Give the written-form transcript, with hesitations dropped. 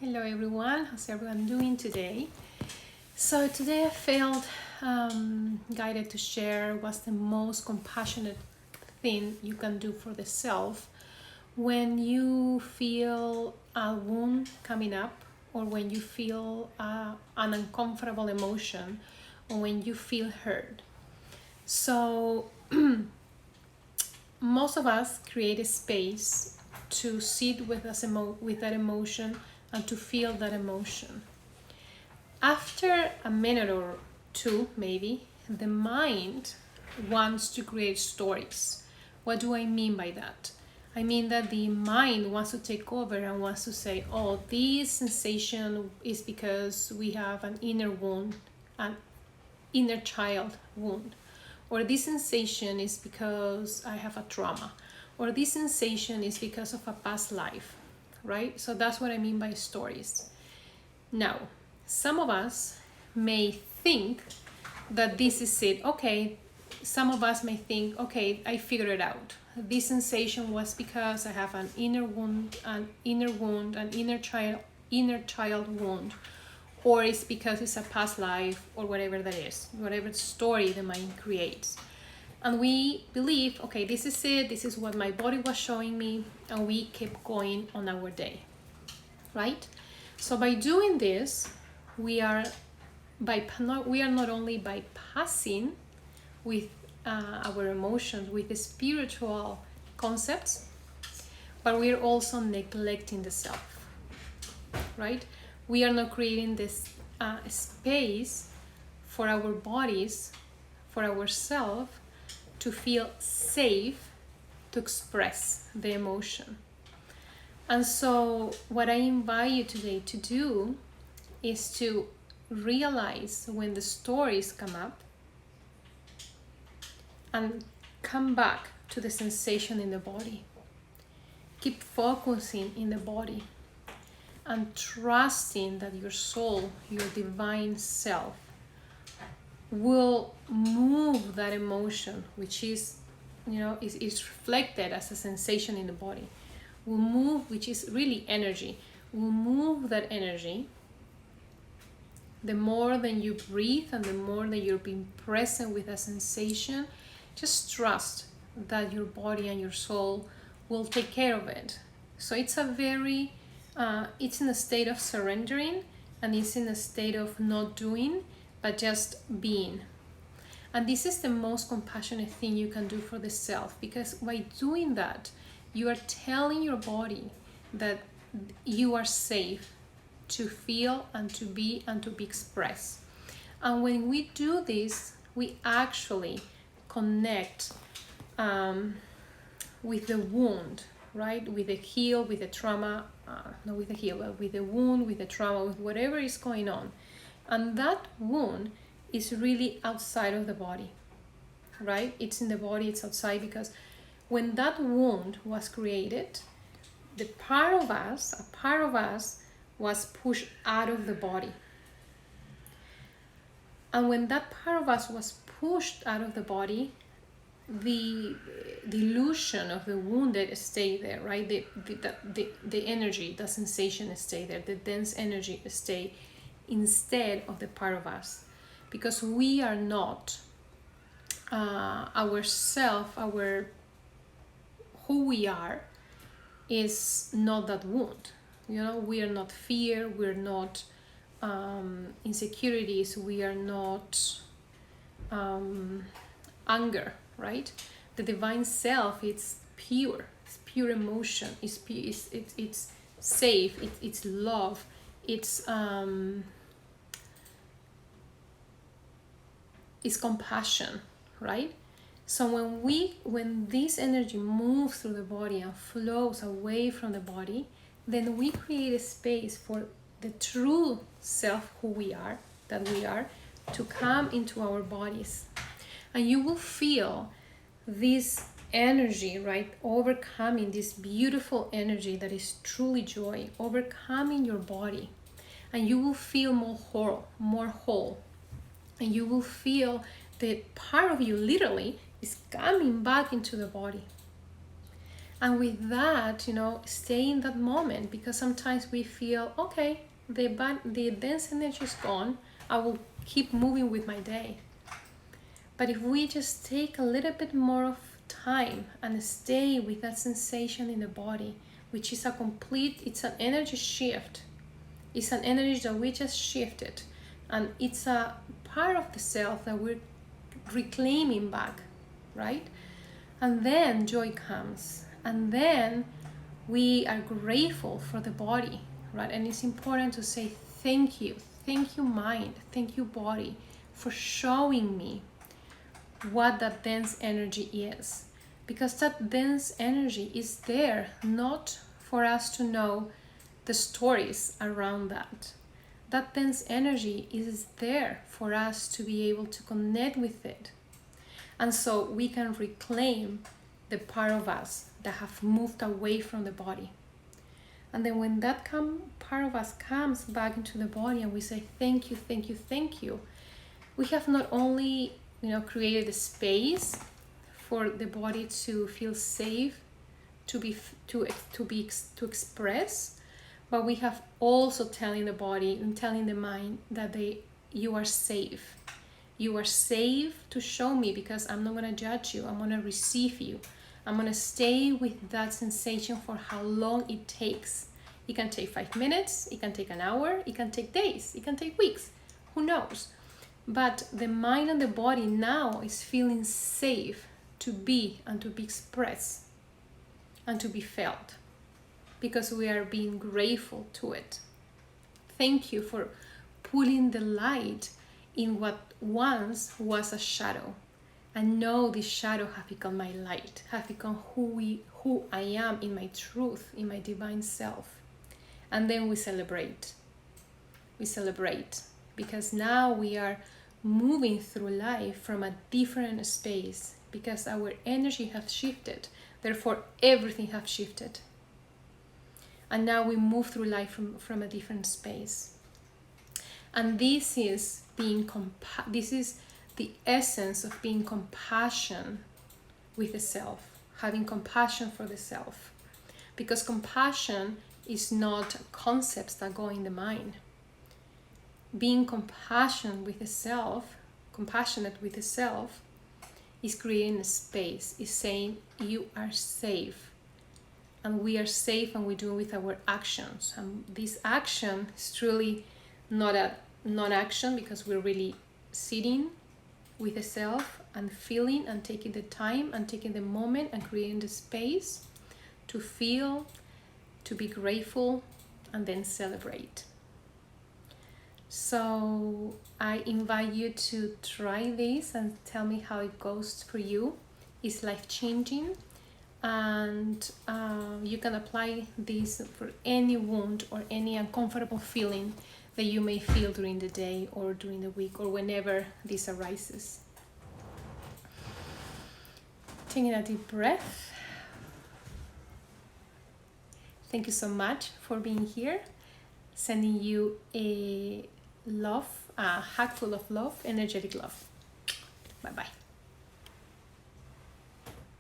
Hello everyone, how's everyone doing today? So today I felt guided to share what's the most compassionate thing you can do for the self when you feel a wound coming up, or when you feel an uncomfortable emotion, or when you feel hurt. So most of us create a space to sit with with that emotion and to feel that emotion. After a minute or two, maybe, the mind wants to create stories. What do I mean by that? I mean that the mind wants to take over and wants to say, oh, this sensation is because we have an inner wound, an inner child wound. Or this sensation is because I have a trauma. Or this sensation is because of a past life, right? So that's what I mean by stories. Now, some of us may think that this is it. Okay, some of us may think, okay, I figured it out. This sensation was because I have an inner wound, an inner child wound, or it's because it's a past life, or whatever that is, whatever story the mind creates. And we believe, okay, this is it, this is what my body was showing me, and we keep going on our day, right? So by doing this, we are not only bypassing with our emotions, with the spiritual concepts, but we are also neglecting the self, right? We are not creating this space for our bodies, for ourselves, to feel safe to express the emotion. And so what I invite you today to do is to realize when the stories come up and come back to the sensation in the body. Keep focusing in the body and trusting that your soul, your divine self, will move that emotion, which is reflected as a sensation in the body, will move, which is really energy, will move that energy. The more that you breathe and the more that you're being present with a sensation, just trust that your body and your soul will take care of it. So it's it's in a state of surrendering, and it's in a state of not doing, but just being. And this is the most compassionate thing you can do for the self, because by doing that, you are telling your body that you are safe to feel and to be expressed. And when we do this, we actually connect with the wound, right? With the heal, with the trauma, not with the heal, but with the wound, with the trauma, with whatever is going on. And that wound is really outside of the body, right? It's in the body, it's outside, because when that wound was created, a part of us was pushed out of the body. And when that part of us was pushed out of the body, the illusion of the wounded stay there, right? The energy, the sensation stay there, the dense energy stay instead of the part of us, because we are not who we are is not that wound. We are not fear, we're not insecurities, we are not anger, right? The divine self, it's pure emotion, it's safe, it's love, it's compassion, right? So when this energy moves through the body and flows away from the body, then we create a space for the true self, who we are, to come into our bodies. And you will feel this energy, right, overcoming, this beautiful energy that is truly joy, overcoming your body. And you will feel more whole. And you will feel that part of you literally is coming back into the body. And with that, stay in that moment, because sometimes we feel, okay, the dense energy is gone, I will keep moving with my day. But if we just take a little bit more of time and stay with that sensation in the body, which is it's an energy shift. It's an energy that we just shifted. And it's a part of the self that we're reclaiming back, right? And then joy comes. And then we are grateful for the body, right? And it's important to say thank you. Thank you, mind. Thank you, body, for showing me what that dense energy is. Because that dense energy is there not for us to know the stories around that. That dense energy is there for us to be able to connect with it. And so we can reclaim the part of us that have moved away from the body. And then when that part of us comes back into the body and we say thank you, thank you, thank you, we have not only created a space for the body to feel safe, to express, but we have also telling the body and telling the mind that you are safe. You are safe to show me, because I'm not going to judge you. I'm going to receive you. I'm going to stay with that sensation for how long it takes. It can take 5 minutes, it can take an hour, it can take days, it can take weeks, who knows? But the mind and the body now is feeling safe to be and to be expressed and to be felt, because we are being grateful to it. Thank you for putting the light in what once was a shadow. And now this shadow have become my light, have become who I am in my truth, in my divine self. And then we celebrate. We celebrate because now we are moving through life from a different space, because our energy has shifted. Therefore, everything has shifted. And now we move through life from a different space. And this is this is the essence of being compassion with the self, having compassion for the self. Because compassion is not concepts that go in the mind. Being compassionate with the self is creating a space, is saying you are safe. And we are safe, and we do it with our actions. And this action is truly not a non-action, because we're really sitting with the self and feeling and taking the time and taking the moment and creating the space to feel, to be grateful, and then celebrate. So I invite you to try this and tell me how it goes for you. It's life-changing, and you can apply this for any wound or any uncomfortable feeling that you may feel during the day or during the week or whenever this arises. Taking a deep breath. Thank you so much for being here. Sending you a hug full of love, energetic love. Bye-bye.